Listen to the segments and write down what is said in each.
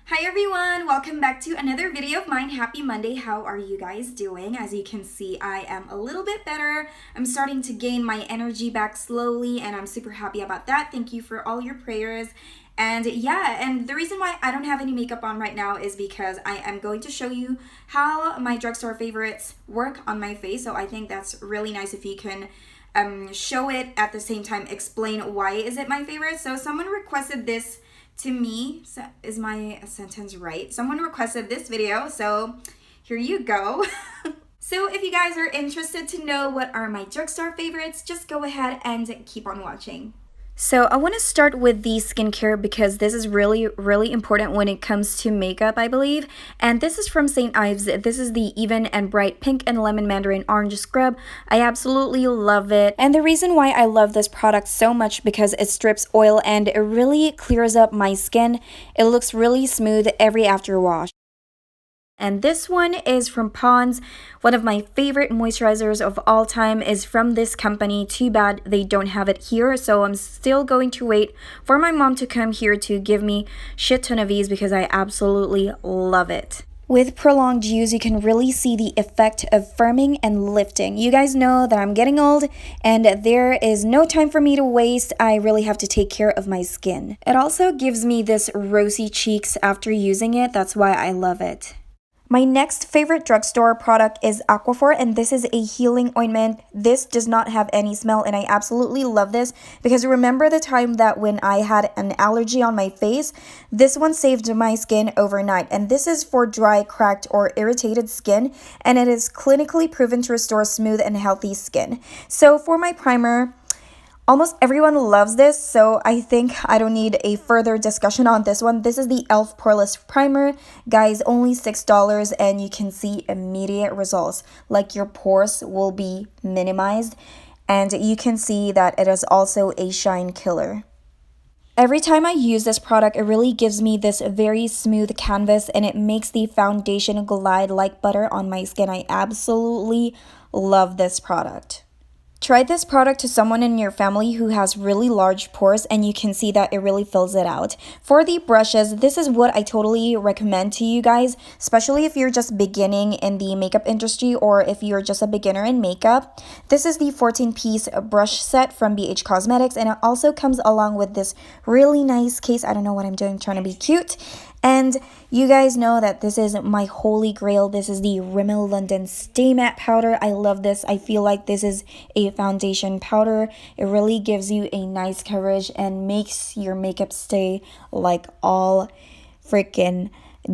Hi everyone, welcome back to another video of mine. Happy Monday. How are you guys doing? As you can see, I am a little bit better. I'm starting to gain my energy back slowly and I'm super happy about that. Thank you for all your prayers. And yeah, and the reason why I don't have any makeup on right now is because I am going to show you how my drugstore favorites work on my face. So I think that's really nice if you can show it at the same time, explain why is it my favorite. So someone requested this to me. So is my sentence right? Someone requested this video, so here you go. So if you guys are interested to know what are my drugstore favorites, just go ahead and keep on watching. So I want to start with the skincare because this is really important when it comes to makeup, I believe. And this is from St. Ives. This is the Even and Bright Pink and Lemon Mandarin Orange Scrub. I absolutely love it. And the reason why I love this product so much because it strips oil and it really clears up my skin. It looks really smooth every after wash. And this one is from Pond's. One of my favorite moisturizers of all time is from this company. Too bad they don't have it here, so I'm still going to wait for my mom to come here to give me shit ton of these because I absolutely love it. With prolonged use, you can really see the effect of firming and lifting. You guys know that I'm getting old and there is no time for me to waste. I really have to take care of my skin. It also gives me this rosy cheeks after using it. That's why I love it. My next favorite drugstore product is Aquaphor, and this is a healing ointment. This does not have any smell, and I absolutely love this because remember the time that when I had an allergy on my face? This one saved my skin overnight, and this is for dry, cracked, or irritated skin, and it is clinically proven to restore smooth and healthy skin. So for my primer, almost everyone loves this, so I think I don't need a further discussion on this one. This is the e.l.f. Poreless Primer. Guys, only $6 and you can see immediate results. Like your pores will be minimized and you can see that it is also a shine killer. Every time I use this product, it really gives me this very smooth canvas and it makes the foundation glide like butter on my skin. I absolutely love this product. Try this product to someone in your family who has really large pores and you can see that it really fills it out. For the brushes, this is what I totally recommend to you guys, especially if you're just beginning in the makeup industry or if you're just a beginner in makeup. This is the 14-piece brush set from BH Cosmetics and it also comes along with this really nice case. I don't know what I'm doing, trying to be cute. And you guys know that this is my holy grail. This is the Rimmel London Stay Matte Powder. I love this. I feel like this is a foundation powder. It really gives you a nice coverage and makes your makeup stay like all freaking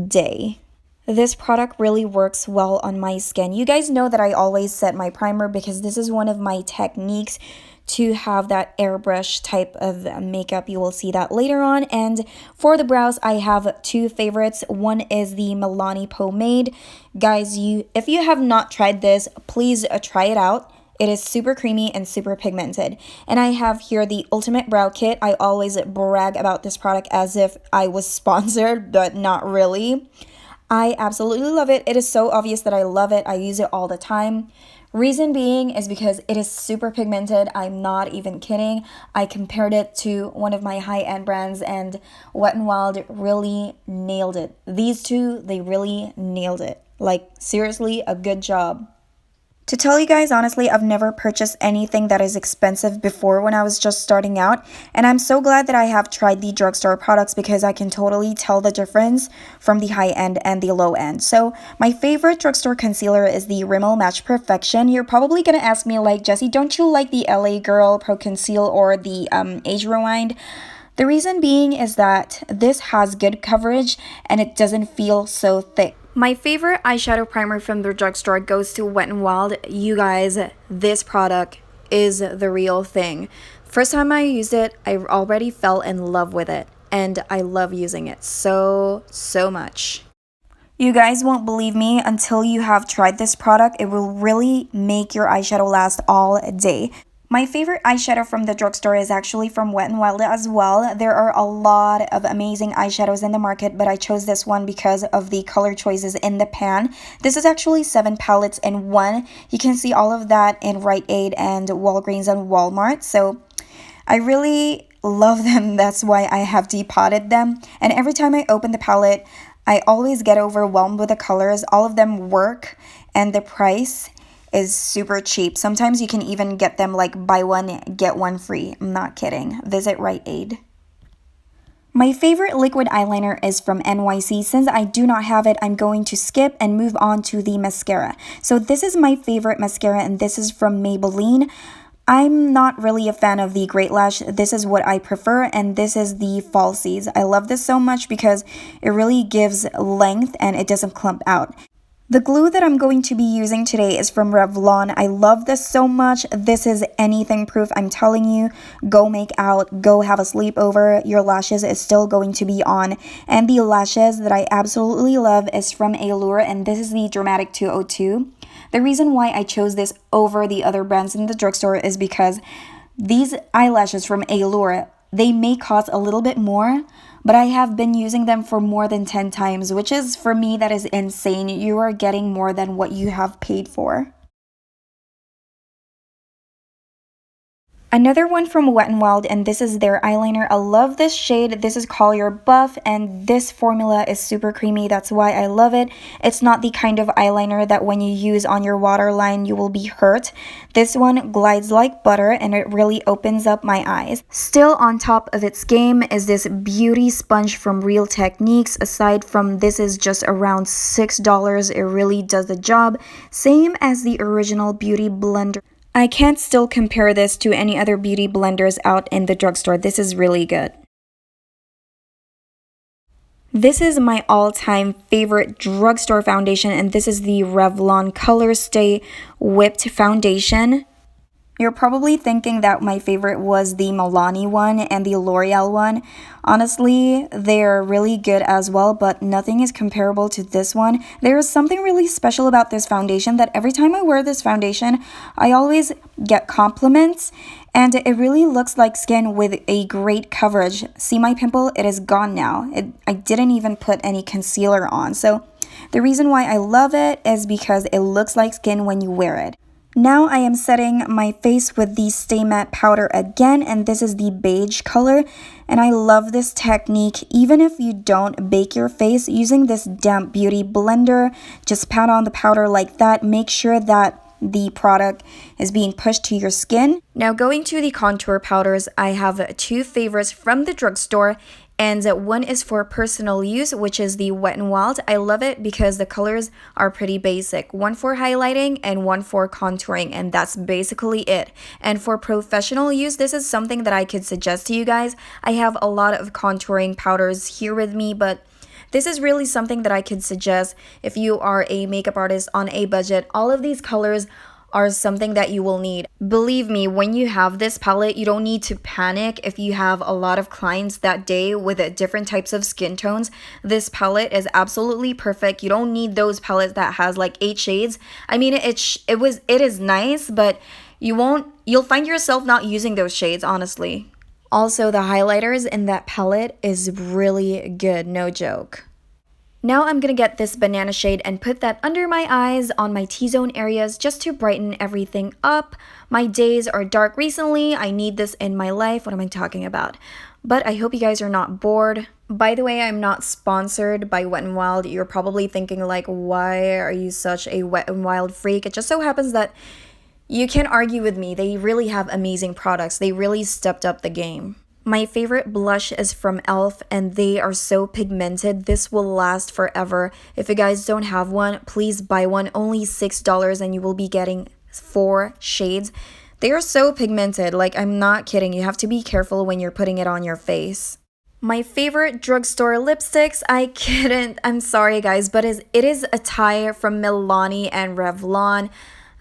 day. This product really works well on my skin. You guys know that I always set my primer because this is one of my techniques to have that airbrush type of makeup. You will see that later on. And for the brows, I have two favorites. One is the Milani Pomade. Guys, if you have not tried this, please try it out. It is super creamy and super pigmented. And I have here the Ultimate Brow Kit. I always brag about this product as if I was sponsored, but not really. I absolutely love it. It is so obvious that I love it. I use it all the time. Reason being is because it is super pigmented. I'm not even kidding. I compared it to one of my high-end brands and Wet n Wild really nailed it. These two, they really nailed it. Like, seriously, a good job. To tell you guys honestly, I've never purchased anything that is expensive before when I was just starting out, and I'm so glad that I have tried the drugstore products because I can totally tell the difference from the high end and the low end. So my favorite drugstore concealer is the Rimmel Match Perfection. You're probably gonna ask me like, Jessie, don't you like the LA Girl Pro Conceal or the Age Rewind? The reason being is that this has good coverage and it doesn't feel so thick. My favorite eyeshadow primer from the drugstore goes to Wet n Wild. You guys, this product is the real thing. First time I used it, I already fell in love with it. And I love using it so much. You guys won't believe me until you have tried this product. It will really make your eyeshadow last all day. My favorite eyeshadow from the drugstore is actually from Wet n Wild as well. There are a lot of amazing eyeshadows in the market, but I chose this one because of the color choices in the pan. This is actually 7 palettes in one. You can see all of that in Rite Aid and Walgreens and Walmart. So I really love them. That's why I have depotted them. And every time I open the palette, I always get overwhelmed with the colors. All of them work, and the price is super cheap. Sometimes you can even get them like buy one, get one free. I'm not kidding. Visit Rite Aid. My favorite liquid eyeliner is from NYC. Since I do not have it, I'm going to skip and move on to the mascara. So this is my favorite mascara, and this is from Maybelline. I'm not really a fan of the Great Lash. This is what I prefer, and this is the Falsies. I love this so much because it really gives length and it doesn't clump out. The glue that I'm going to be using today is from Revlon. I love this so much. This is anything proof. I'm telling you, go make out, go have a sleepover. Your lashes is still going to be on. And the lashes that I absolutely love is from Allure, and this is the Dramatic 202. The reason why I chose this over the other brands in the drugstore is because these eyelashes from Allure, they may cost a little bit more, but I have been using them for more than 10 times, which is, for me, that is insane. You are getting more than what you have paid for. Another one from Wet n Wild, and this is their eyeliner. I love this shade. This is Collier Buff, and this formula is super creamy. That's why I love it. It's not the kind of eyeliner that when you use on your waterline, you will be hurt. This one glides like butter, and it really opens up my eyes. Still on top of its game is this beauty sponge from Real Techniques. Aside from this is just around $6, it really does the job. Same as the original Beauty Blender. I can't still compare this to any other beauty blenders out in the drugstore. This is really good. This is my all-time favorite drugstore foundation, and this is the Revlon Color Stay Whipped Foundation. You're probably thinking that my favorite was the Milani one and the L'Oreal one. Honestly, they're really good as well, but nothing is comparable to this one. There is something really special about this foundation that every time I wear this foundation, I always get compliments, and it really looks like skin with a great coverage. See my pimple? It is gone now. I didn't even put any concealer on. So the reason why I love it is because it looks like skin when you wear it. Now I am setting my face with the Stay Matte powder again, and this is the beige color, and I love this technique. Even if you don't bake your face, using this damp beauty blender, just pat on the powder like that. Make sure that the product is being pushed to your skin. Now going to the contour powders, I have two favorites from the drugstore, and one is for personal use, which is the Wet n Wild. I love it because the colors are pretty basic. One for highlighting and one for contouring, and that's basically it. And for professional use, this is something that I could suggest to you guys. I have a lot of contouring powders here with me, but this is really something that I could suggest if you are a makeup artist on a budget. All of these colors are something that you will need. Believe me, when you have this palette, you don't need to panic if you have a lot of clients that day with different types of skin tones. This palette is absolutely perfect. You don't need those palettes that has like 8 shades. I mean, it is nice, but you'll find yourself not using those shades, honestly. Also, the highlighters in that palette is really good, no joke. Now I'm gonna get this banana shade and put that under my eyes on my T-zone areas just to brighten everything up. My days are dark recently. I need this in my life. What am I talking about? But I hope you guys are not bored. By the way, I'm not sponsored by Wet n Wild. You're probably thinking like, why are you such a Wet n Wild freak? It just so happens that you can't argue with me. They really have amazing products. They really stepped up the game. My favorite blush is from e.l.f. and they are so pigmented. This will last forever. If you guys don't have one, please buy one. Only $6 and you will be getting 4 shades. They are so pigmented. Like, I'm not kidding. You have to be careful when you're putting it on your face. My favorite drugstore lipsticks, I'm sorry guys, but it is a tie from Milani and Revlon.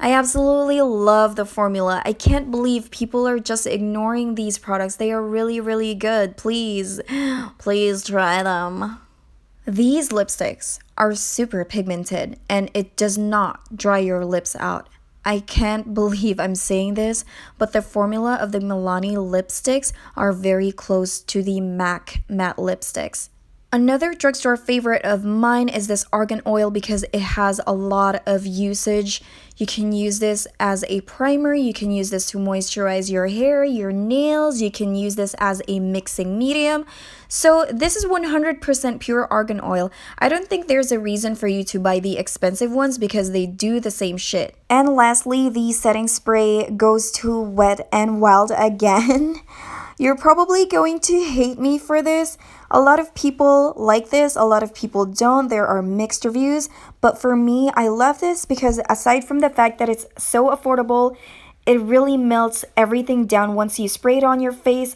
I absolutely love the formula. I can't believe people are just ignoring these products. They are really, really good. Please try them. These lipsticks are super pigmented and it does not dry your lips out. I can't believe I'm saying this, but the formula of the Milani lipsticks are very close to the MAC matte lipsticks. Another drugstore favorite of mine is this argan oil because it has a lot of usage. You can use this as a primer, you can use this to moisturize your hair, your nails, you can use this as a mixing medium. So this is 100% pure argan oil. I don't think there's a reason for you to buy the expensive ones because they do the same shit. And lastly, the setting spray goes to Wet n Wild again. You're probably going to hate me for this. A lot of people like this, a lot of people don't. There are mixed reviews, but for me, I love this because aside from the fact that it's so affordable, it really melts everything down once you spray it on your face.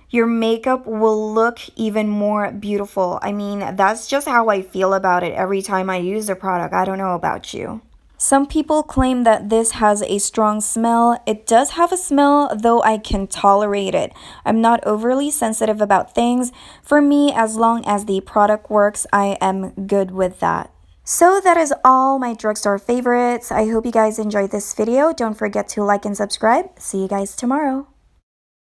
Your makeup will look even more beautiful. I mean, that's just how I feel about it every time I use the product. I don't know about you. Some people claim that this has a strong smell. It does have a smell, though I can tolerate it. I'm not overly sensitive about things. For me, as long as the product works, I am good with that. So that is all my drugstore favorites. I hope you guys enjoyed this video. Don't forget to like and subscribe. See you guys tomorrow.